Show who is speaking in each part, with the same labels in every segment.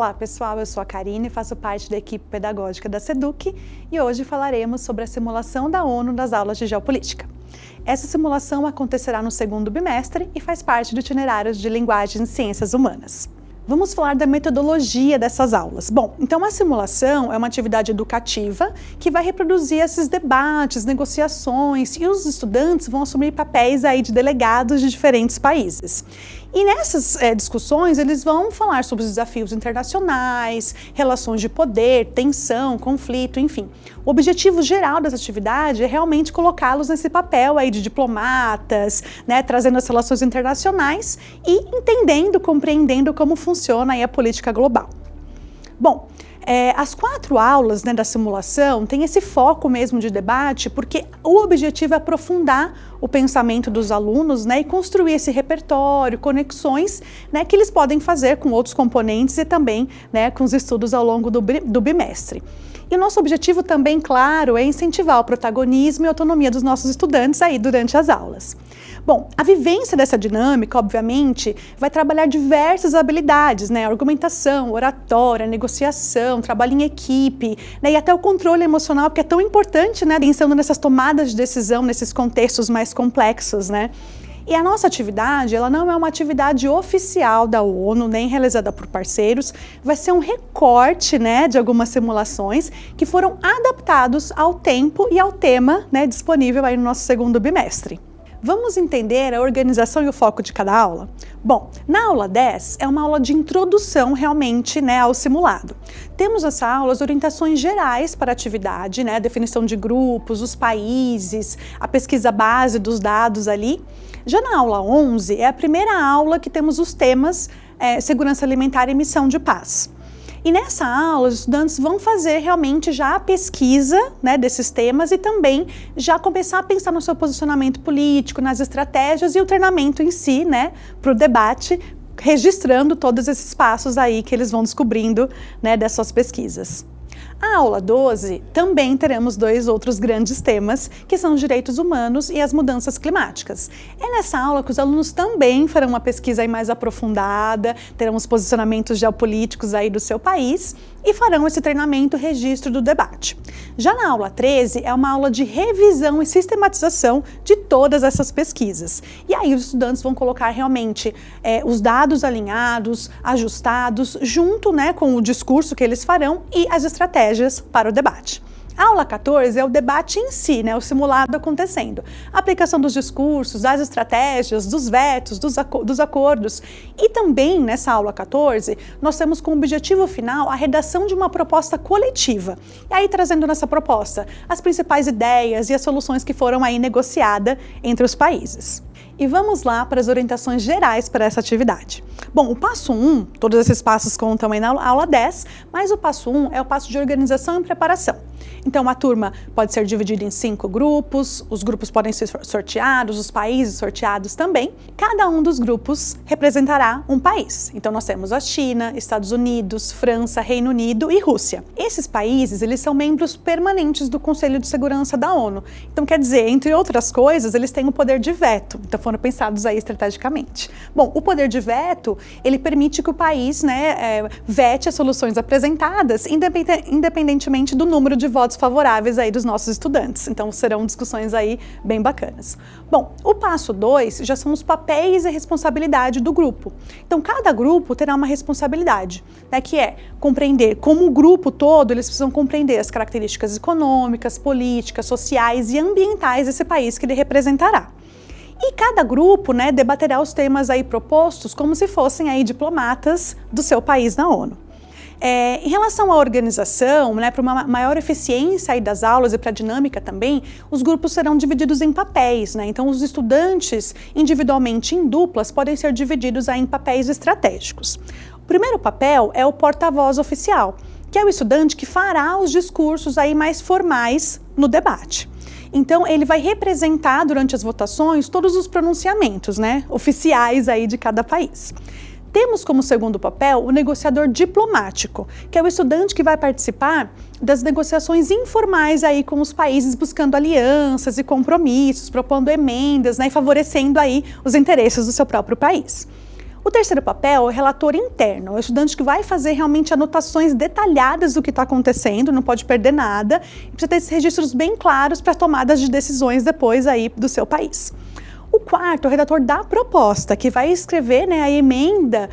Speaker 1: Olá pessoal, eu sou a Karine, faço parte da equipe pedagógica da SEDUC e hoje falaremos sobre a simulação da ONU nas aulas de geopolítica. Essa simulação acontecerá no segundo bimestre e faz parte do itinerário de linguagem e ciências humanas. Vamos falar da metodologia dessas aulas. Bom, então a simulação é uma atividade educativa que vai reproduzir esses debates, negociações, e os estudantes vão assumir papéis aí de delegados de diferentes países. E nessas discussões eles vão falar sobre os desafios internacionais, relações de poder, tensão, conflito, enfim. O objetivo geral dessa atividade é realmente colocá-los nesse papel aí de diplomatas, né, trazendo as relações internacionais e entendendo, compreendendo como funciona aí a política global. Bom, as 4 aulas, né, da simulação têm esse foco mesmo de debate, porque o objetivo é aprofundar o pensamento dos alunos, né, e construir esse repertório, conexões, né, que eles podem fazer com outros componentes e também, né, com os estudos ao longo do bimestre. E o nosso objetivo também, claro, é incentivar o protagonismo e a autonomia dos nossos estudantes aí durante as aulas. Bom, a vivência dessa dinâmica, obviamente, vai trabalhar diversas habilidades, né? Argumentação, oratória, negociação, trabalho em equipe, né? E até o controle emocional, que é tão importante, né? Pensando nessas tomadas de decisão, nesses contextos mais complexos, né? E a nossa atividade, ela não é uma atividade oficial da ONU, nem realizada por parceiros, vai ser um recorte, né, de algumas simulações que foram adaptados ao tempo e ao tema, né, disponível aí no nosso segundo bimestre. Vamos entender a organização e o foco de cada aula? Bom, na aula 10 é uma aula de introdução realmente, né, ao simulado. Temos nessa aula as orientações gerais para a atividade, né, a definição de grupos, os países, a pesquisa base dos dados ali. Já na aula 11 é a primeira aula que temos os temas segurança alimentar e missão de paz. E nessa aula, os estudantes vão fazer realmente já a pesquisa, né, desses temas e também já começar a pensar no seu posicionamento político, nas estratégias e o treinamento em si, né, para o debate, registrando todos esses passos aí que eles vão descobrindo, né, dessas pesquisas. A aula 12 também teremos 2 outros grandes temas, que são os direitos humanos e as mudanças climáticas. É nessa aula que os alunos também farão uma pesquisa aí mais aprofundada, terão os posicionamentos geopolíticos aí do seu país e farão esse treinamento e registro do debate. Já na aula 13 é uma aula de revisão e sistematização de todas essas pesquisas. E aí os estudantes vão colocar realmente os dados alinhados, ajustados, junto, né, com o discurso que eles farão e as estratégias para o debate. A aula 14 é o debate em si, né, o simulado acontecendo. A aplicação dos discursos, das estratégias, dos vetos, dos acordos. E também, nessa aula 14, nós temos como objetivo final a redação de uma proposta coletiva. E aí, trazendo nessa proposta as principais ideias e as soluções que foram aí negociadas entre os países. E vamos lá para as orientações gerais para essa atividade. Bom, o passo 1, todos esses passos contam aí na aula 10, mas o passo 1 é o passo de organização e preparação. Então, a turma pode ser dividida em 5 grupos, os grupos podem ser sorteados, os países sorteados também. Cada um dos grupos representará um país. Então, nós temos a China, Estados Unidos, França, Reino Unido e Rússia. Esses países, eles são membros permanentes do Conselho de Segurança da ONU. Então, quer dizer, entre outras coisas, eles têm o poder de veto. Então, foram pensados aí estrategicamente. Bom, o poder de veto, ele permite que o país, né, vete as soluções apresentadas, independentemente do número de votos favoráveis aí dos nossos estudantes. Então, serão discussões aí bem bacanas. Bom, o passo 2 já são os papéis e responsabilidade do grupo. Então, cada grupo terá uma responsabilidade, né, que é compreender como o grupo todo, eles precisam compreender as características econômicas, políticas, sociais e ambientais desse país que ele representará. E cada grupo, né, debaterá os temas aí propostos como se fossem aí diplomatas do seu país na ONU. Em relação à organização, né, para uma maior eficiência aí das aulas e para a dinâmica também, os grupos serão divididos em papéis, né? Então, os estudantes, individualmente em duplas, podem ser divididos aí em papéis estratégicos. O primeiro papel é o porta-voz oficial, que é o estudante que fará os discursos aí mais formais no debate. Então, ele vai representar durante as votações todos os pronunciamentos, né, oficiais aí de cada país. Temos como segundo papel o negociador diplomático, que é o estudante que vai participar das negociações informais aí com os países, buscando alianças e compromissos, propondo emendas, né, e favorecendo aí os interesses do seu próprio país. O terceiro papel é o relator interno, é o estudante que vai fazer realmente anotações detalhadas do que está acontecendo, não pode perder nada, e precisa ter esses registros bem claros para tomadas de decisões depois aí do seu país. O quarto é o redator da proposta, que vai escrever, né, a emenda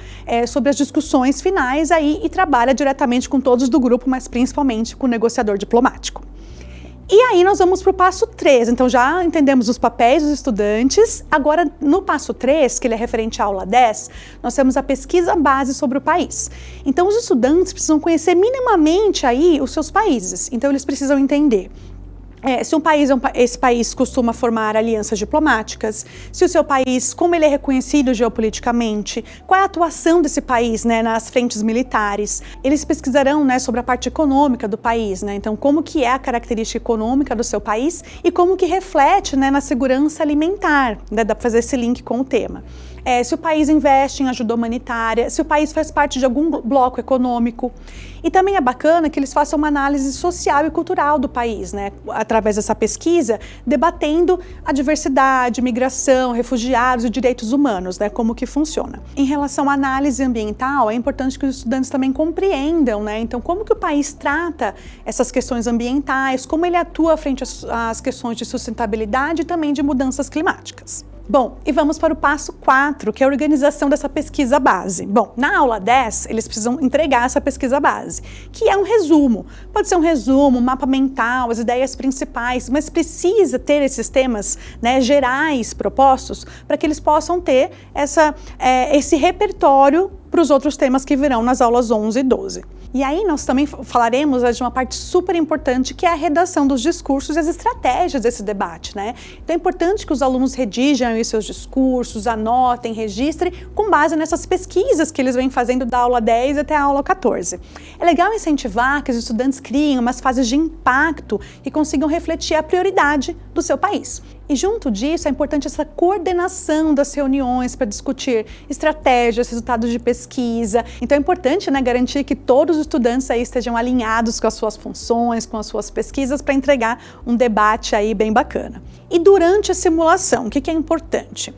Speaker 1: sobre as discussões finais aí e trabalha diretamente com todos do grupo, mas principalmente com o negociador diplomático. E aí nós vamos para o passo 3, então já entendemos os papéis dos estudantes. Agora no passo 3, que ele é referente à aula 10, nós temos a pesquisa base sobre o país. Então os estudantes precisam conhecer minimamente aí os seus países, então eles precisam entender se esse país costuma formar alianças diplomáticas, se o seu país, como ele é reconhecido geopoliticamente, qual é a atuação desse país, né, nas frentes militares. Eles pesquisarão, né, sobre a parte econômica do país, né, então como que é a característica econômica do seu país e como que reflete, né, na segurança alimentar, né, dá para fazer esse link com o tema. Se o país investe em ajuda humanitária, se o país faz parte de algum bloco econômico. E também é bacana que eles façam uma análise social e cultural do país, né, através dessa pesquisa, debatendo a diversidade, migração, refugiados e direitos humanos, né, como que funciona. Em relação à análise ambiental, é importante que os estudantes também compreendam, né, então como que o país trata essas questões ambientais, como ele atua frente às questões de sustentabilidade e também de mudanças climáticas. Bom, e vamos para o passo 4, que é a organização dessa pesquisa base. Bom, na aula 10, eles precisam entregar essa pesquisa base, que é um resumo. Pode ser um resumo, um mapa mental, as ideias principais, mas precisa ter esses temas, né, gerais propostos para que eles possam ter esse repertório para os outros temas que virão nas aulas 11 e 12. E aí nós também falaremos de uma parte super importante, que é a redação dos discursos e as estratégias desse debate, né? Então é importante que os alunos redigam os seus discursos, anotem, registrem, com base nessas pesquisas que eles vêm fazendo da aula 10 até a aula 14. É legal incentivar que os estudantes criem umas fases de impacto e consigam refletir a prioridade do seu país. E junto disso, é importante essa coordenação das reuniões para discutir estratégias, resultados de pesquisa. Então é importante, né, garantir que todos os estudantes aí estejam alinhados com as suas funções, com as suas pesquisas, para entregar um debate aí bem bacana. E durante a simulação, o que é importante?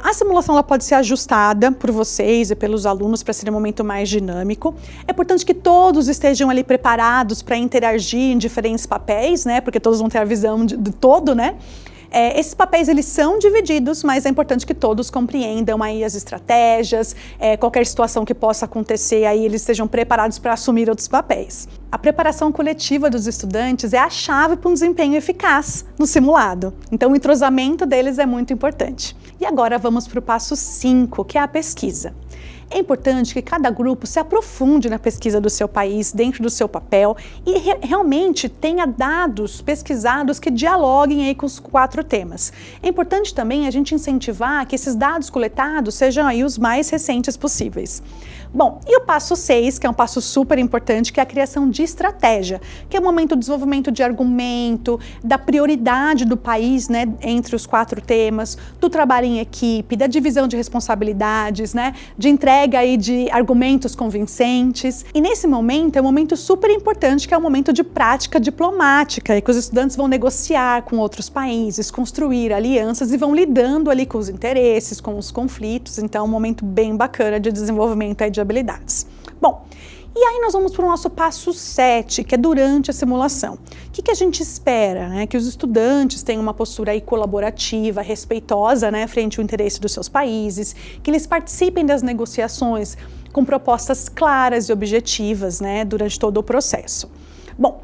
Speaker 1: A simulação ela pode ser ajustada por vocês e pelos alunos para ser um momento mais dinâmico. É importante que todos estejam ali preparados para interagir em diferentes papéis, né? Porque todos vão ter a visão de todo, né? Esses papéis eles são divididos, mas é importante que todos compreendam aí as estratégias, qualquer situação que possa acontecer, aí eles estejam preparados para assumir outros papéis. A preparação coletiva dos estudantes é a chave para um desempenho eficaz no simulado. Então o entrosamento deles é muito importante. E agora vamos para o passo 5, que é a pesquisa. É importante que cada grupo se aprofunde na pesquisa do seu país, dentro do seu papel, e realmente tenha dados pesquisados que dialoguem aí com os 4 temas. É importante também a gente incentivar que esses dados coletados sejam aí os mais recentes possíveis. Bom, e o passo 6, que é um passo super importante, que é a criação de estratégia, que é o momento do desenvolvimento de argumento, da prioridade do país, né, entre os 4 temas, do trabalho em equipe, da divisão de responsabilidades, né, de entrega aí de argumentos convincentes. E nesse momento é um momento super importante, que é um momento de prática diplomática, e que os estudantes vão negociar com outros países, construir alianças e vão lidando ali com os interesses, com os conflitos. Então é um momento bem bacana de desenvolvimento aí de habilidades. Bom, e aí nós vamos para o nosso passo 7, que é durante a simulação. O que a gente espera? Né? Que os estudantes tenham uma postura aí colaborativa, respeitosa, né, frente ao interesse dos seus países, que eles participem das negociações com propostas claras e objetivas, né, durante todo o processo. Bom,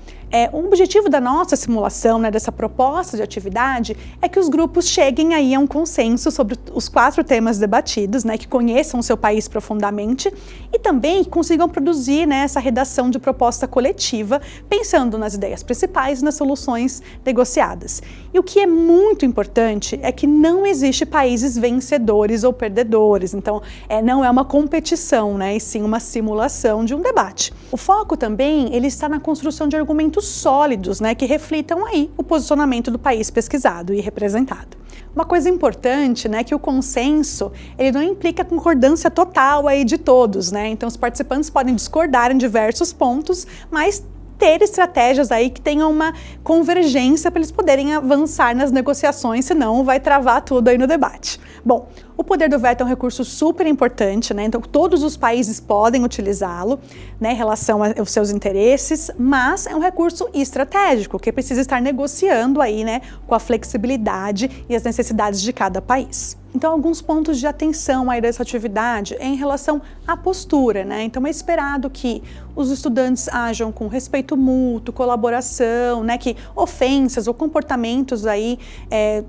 Speaker 1: o objetivo da nossa simulação, né, dessa proposta de atividade, é que os grupos cheguem aí a um consenso sobre os 4 temas debatidos, né, que conheçam o seu país profundamente e também consigam produzir, né, essa redação de proposta coletiva, pensando nas ideias principais e nas soluções negociadas. E o que é muito importante é que não existe países vencedores ou perdedores, então não é uma competição, né, e sim uma simulação de um debate. O foco também ele está na construção de argumentos sólidos, né, que reflitam aí o posicionamento do país pesquisado e representado. Uma coisa importante, né, que o consenso, ele não implica a concordância total aí de todos, né, então os participantes podem discordar em diversos pontos, mas ter estratégias aí que tenham uma convergência para eles poderem avançar nas negociações, senão vai travar tudo aí no debate. Bom, o poder do veto é um recurso super importante, né? Então todos os países podem utilizá-lo, né, em relação aos seus interesses, mas é um recurso estratégico que precisa estar negociando aí, né, com a flexibilidade e as necessidades de cada país. Então, alguns pontos de atenção aí dessa atividade é em relação à postura, né? Então, é esperado que os estudantes ajam com respeito mútuo, colaboração, né? Que ofensas ou comportamentos aí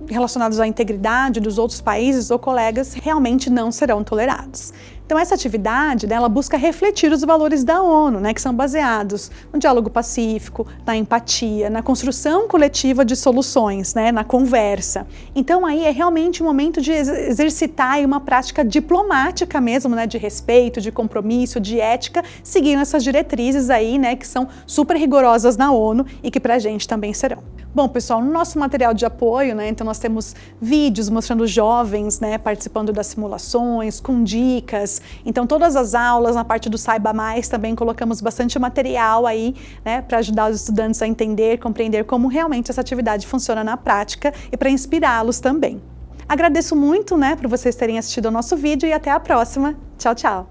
Speaker 1: relacionados à integridade dos outros países ou colegas realmente não serão tolerados. Então, essa atividade, né, ela busca refletir os valores da ONU, né, que são baseados no diálogo pacífico, na empatia, na construção coletiva de soluções, né, na conversa. Então, aí é realmente um momento de exercitar aí uma prática diplomática mesmo, né, de respeito, de compromisso, de ética, seguindo essas diretrizes aí, né, que são super rigorosas na ONU e que pra gente também serão. Bom, pessoal, no nosso material de apoio, né, então nós temos vídeos mostrando jovens, né, participando das simulações, com dicas. Então, todas as aulas, na parte do Saiba Mais, também colocamos bastante material aí, né, para ajudar os estudantes a entender, compreender como realmente essa atividade funciona na prática e para inspirá-los também. Agradeço muito, né, por vocês terem assistido ao nosso vídeo e até a próxima. Tchau, tchau!